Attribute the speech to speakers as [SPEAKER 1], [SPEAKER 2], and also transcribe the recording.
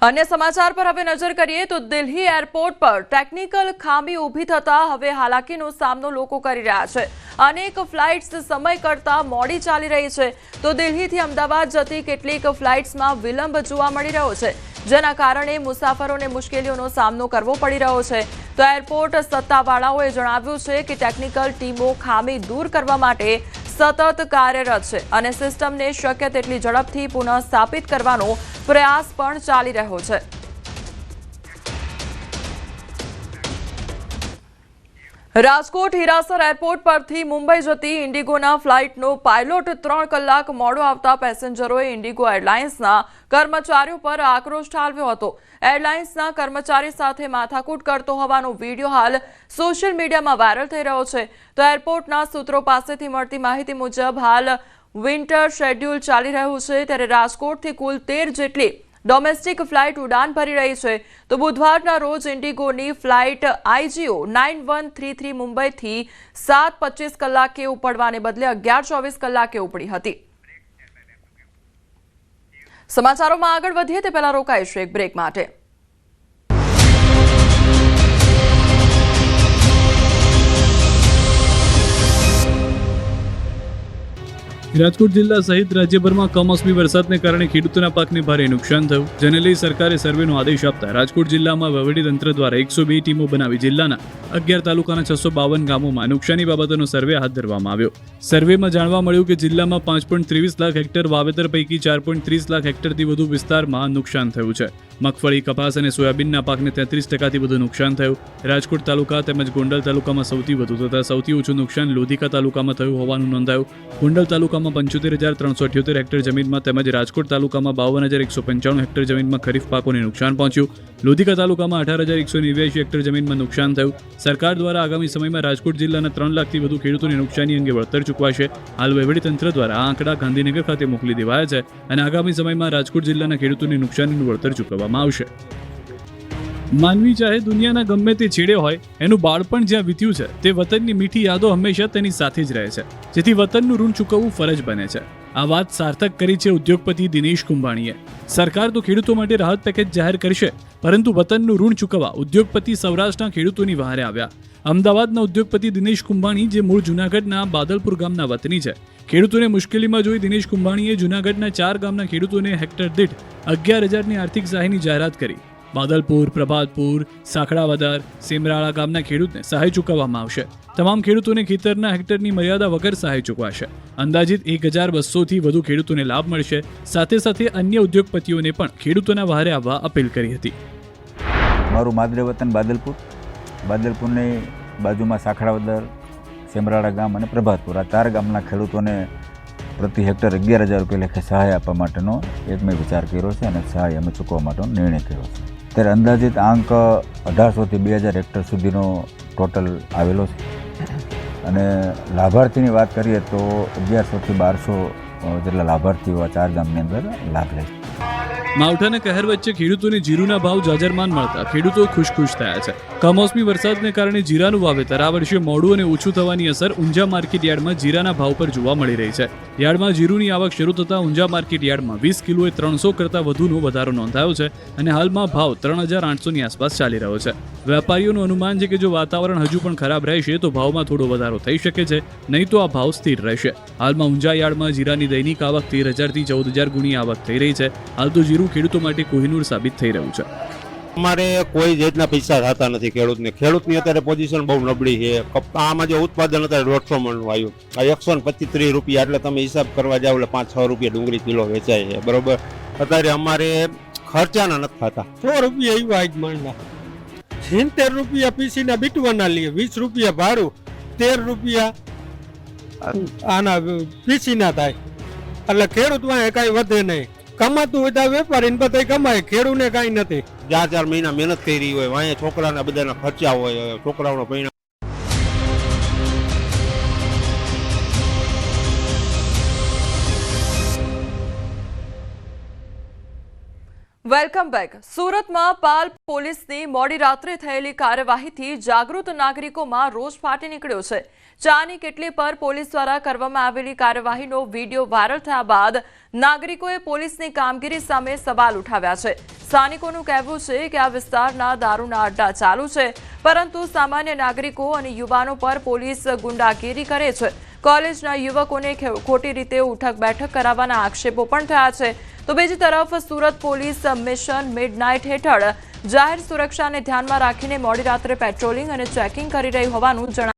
[SPEAKER 1] अन्य समाचार पर हवे नजर करिए तो दिल्ही एरपोर्ट पर टेक्निकल खामी ऊभी थता हवे हालाकीनो सामनो लोको करी रह्या छे। अनेक फ्लाइट्स समय करता मोडी चाली रही छे तो दिल्हीथी अमदावाद जती केटलीक फ्लाइट्समां विलंब जोवा मळी रह्यो छे, जेना कारणे मुसाफरोने मुश्केलीओनो सामनो करवो पड़ी रह्यो छे। तो एरपोर्ट सत्तावाळाओए जणाव्युं छे के टेक्निकल टीमो खामी दूर करवा माटे सतत कार्यरत छे અને સિસ્ટમને શક્ય તેટલી ઝડપથી પુનઃ સ્થાપિત કરવાનો પ્રયાસ પણ ચાલી રહ્યો છે। રાજકોટ હીરાસર એરપોર્ટ પરથી મુંબઈ જતી ઇન્ડિગોના ફ્લાઇટનો પાયલોટ 3 કલાક મોડો આવતા પેસેન્જરોએ ઇન્ડિગો એરલાઇન્સના કર્મચારીઓ પર આક્રોશ ઠાલવ્યો હતો। એરલાઇન્સના કર્મચારી સાથે માથાકૂટ કરતો હોવાનો વિડીયો હાલ સોશિયલ મીડિયામાં વાયરલ થઈ રહ્યો છે। તો એરપોર્ટના સૂત્રો પાસેથી મળતી માહિતી મુજબ હાલ વિન્ટર શેડ્યુલ ચાલી રહ્યું છે, ત્યારે રાજકોટથી કુલ 13 જેટલી डोमेस्टिक फ्लाइट उड़ान भरी रही है। तो बुधवार रोज इंडिगोनी फ्लाइट IGO 9133 मुंबई थी 7:25 कलाके उपड़वाने बदले 11:24 कलाके उपड़ी हती। समाचारों में आगळ वधीए ते पहेला रोकाईशुं एक ब्रेक माटे।
[SPEAKER 2] રાજકોટ જિલ્લા સહિત રાજ્યભરમાં કમોસમી વરસાદને કારણે ખેડૂતોના પાકને ભારે નુકસાન થયું, જેને લઈ સરકારે સર્વેનો આદેશ આપતા રાજકોટ જિલ્લામાં વહીવટીતંત્ર દ્વારા 102 ટીમો બનાવી જિલ્લાના 11 તાલુકાના 652 ગામોમાં નુકસાની બાબતોનો સર્વે હાથ ધરવામાં આવ્યો। સર્વેમાં જાણવા મળ્યું કે જિલ્લામાં 5.23 લાખ હેક્ટર વાવેતર પૈકી 4.30 લાખ હેક્ટરથી વધુ વિસ્તારમાં નુકસાન થયું છે। મગફળી, કપાસ અને સોયાબીનના પાકને 33%થી વધુ નુકસાન થયું। રાજકોટ તાલુકા તેમજ ગોંડલ તાલુકામાં સૌથી વધુ તથા સૌથી ઓછું નુકસાન લોધિકા તાલુકામાં થયું હોવાનું નોંધાયું। ગોંડલ તાલુકામાં 75,378 હેક્ટર જમીનમાં તેમજ રાજકોટ તાલુકામાં 52,195 હેક્ટર જમીનમાં ખરીફ પાકોને નુકસાન પહોંચ્યું। લોધિકા તાલુકામાં 18,189 હેક્ટર જમીનમાં નુકસાન થયું। સરકાર દ્વારા આગામી સમયમાં રાજકોટ જિલ્લાના 3 લાખથી વધુ ખેડૂતોને નુકસાની અંગે વળતર ચૂકવાશે। હાલ વહીવટીતંત્ર દ્વારા આ આંકડા ગાંધીનગર ખાતે મોકલી દેવાયા છે અને આગામી સમયમાં રાજકોટ જિલ્લાના ખેડૂતોને નુકસાનીનું વળતર ચૂકવવામાં આવશે। માનવી ચાહે દુનિયાના ગમે તે છેડે હોય, એનું બાળપણ જ્યાં વીત્યું છે તે વતનની મીઠી યાદો હંમેશા તેની સાથે જ રહે છે, જેથી વતનનું ઋણ ચૂકવવું ફરજ બને છે। આ વાત સાર્થક કરી છે ઉદ્યોગપતિ દિનેશ કુંભાણીએ। સરકાર તો ખેડૂતો માટે રાહત પેકેજ જાહેર કરશે, પરંતુ વતનનું ઋણ ચૂકવવા ઉદ્યોગપતિ સૌરાષ્ટ્રના ખેડૂતોની વહારે આવ્યા। અમદાવાદના ઉદ્યોગપતિ દિનેશ કુંભાણી, જે મૂળ જૂનાગઢના બાદલપુર ગામના વતની છે, ખેડૂતોને મુશ્કેલીમાં જોઈ દિનેશ કુંભાણીએ જૂનાગઢના 4 ગામના ખેડૂતોને હેક્ટર દીઠ 11,000ની આર્થિક સહાયની જાહેરાત કરી। બાદલપુર, પ્રભાતપુર, સાખડાવદર, સેમરાળા ગામના ખેડૂતને સહાય ચૂકવવામાં આવશે। તમામ ખેડૂતોને ખેતરના હેક્ટરની મર્યાદા વગર સહાય ચૂકવાશે। અંદાજિત 1,200થી વધુ ખેડૂતોને લાભ મળશે। સાથે સાથે અન્ય ઉદ્યોગપતિઓને પણ ખેડૂતોના વહારે આવવા અપીલ કરી હતી।
[SPEAKER 3] મારું માદરે વતન બાદલપુરની બાજુમાં સાખડાવદર, સેમરાળા ગામ અને પ્રભાતપુર, આ 4 ગામના ખેડૂતોને પ્રતિ હેક્ટર 11,000 રૂપિયા લેખે સહાય આપવા માટેનો એક મેં વિચાર કર્યો છે અને સહાય અમે ચૂકવવા માટેનો નિર્ણય કર્યો છે। ત્યારે અંદાજિત આંક 1,800થી 2,000 હેક્ટર સુધીનો ટોટલ આવેલો છે અને લાભાર્થીની વાત કરીએ તો 1,100થી 1,200 જેટલા લાભાર્થીઓ આ 4 ગામની અંદર લાભ લે છે।
[SPEAKER 2] માવઠાના કહેર વચ્ચે ખેડૂતોને જીરુના ભાવ જાજરમાન મળતા ખેડૂતો ખુશ થયા છે। કમોસમી વરસાદને કારણે જીરાનું વાવેતર આ વર્ષે મોડું અને ઓછું થવાની અસર ઊંઝા માર્કેટ યાર્ડમાં જીરાના ભાવ પર જોવા મળી રહી છે। યાર્ડમાં જીરુની આવક શરૂ થતાં ઊંઝા માર્કેટ યાર્ડમાં 20 કિલોએ 300 કરતાં વધુનો વધારો નોંધાયો છે અને હાલમાં ભાવ 3,800ની આસપાસ ચાલી રહ્યો છે। વેપારીઓનું અનુમાન છે કે જો વાતાવરણ હજુ પણ ખરાબ રહેશે તો ભાવમાં થોડો વધારો થઈ શકે છે, નહીં તો આ ભાવ સ્થિર રહેશે। હાલમાં ઊંઝા યાર્ડમાં જીરાની દૈનિક આવક 13,000થી 14,000 ગુણી આવક થઈ રહી છે। હાલ તો જીરું ખેડૂતો માટે કોહિનૂર સાબિત થઈ રહ્યું છે।
[SPEAKER 4] અમારે કોઈ જાતના પૈસા થતા નથી ખેડૂતની અત્યારે પોઝિશન બહુ નબળી છે। આમાં જે ઉત્પાદન અત્યારે 150 મણનું આવ્યું, આ 125-30 રૂપિયા, એટલે તમે હિસાબ કરવા જાવ એટલે 5-6 રૂપિયા ડુંગળી કિલો વેચાય છે, બરોબર। અત્યારે અમારે ખર્ચાના નથી થતા।
[SPEAKER 5] 100 રૂપિયા આવ્યા આજ મણના, 70 રૂપિયા પીસીના બીટવાના લઈએ, 20 રૂપિયા ભાડું, 13 રૂપિયા આના પીસીના થાય, એટલે ખેડૂત વાંહે કાંઈ વધે નહીં। કમાતું હોય તો વેપારીને બધા કમાય, ખેડૂતને કાંઈ નથી।
[SPEAKER 4] 4 મહિના મહેનત કરી હોય, વાંહે છોકરાના બધાના ખર્ચા હોય, છોકરાઓનો પરિણામ।
[SPEAKER 1] Welcome back. સુરતમાં પાલ પોલીસની મોડી રાત્રે થયેલી કાર્યવાહીથી જાગૃત નાગરિકોમાં રોષ ફાટી નીકળ્યો છે। ચાની કેટલી પર પોલીસ દ્વારા કરવામાં આવેલી કાર્યવાહીનો વિડીયો વાયરલ થયા બાદ નાગરિકોએ પોલીસની કામગીરી સામે સવાલ ઉઠાવ્યા છે। સ્થાનિકોનું કહેવું છે કે આ વિસ્તારના દારૂના અડ્ડા ચાલુ છે, પરંતુ સામાન્ય નાગરિકો અને યુવાનો પર પોલીસ ગુંડાગીરી કરે છે. કોલેજના યુવકોને ખોટી રીતે ઉઠક બેઠક કરાવવાના આક્ષેપો પણ થયા છે. તો બીજી તરફ સુરત પોલીસ મિશન મિડનાઇટ હેઠળ જાહેર સુરક્ષાને ધ્યાનમાં રાખીને મોડી રાત્રે પેટ્રોલિંગ અને ચેકિંગ કરી રહી હોવાનું જણાવ્યું.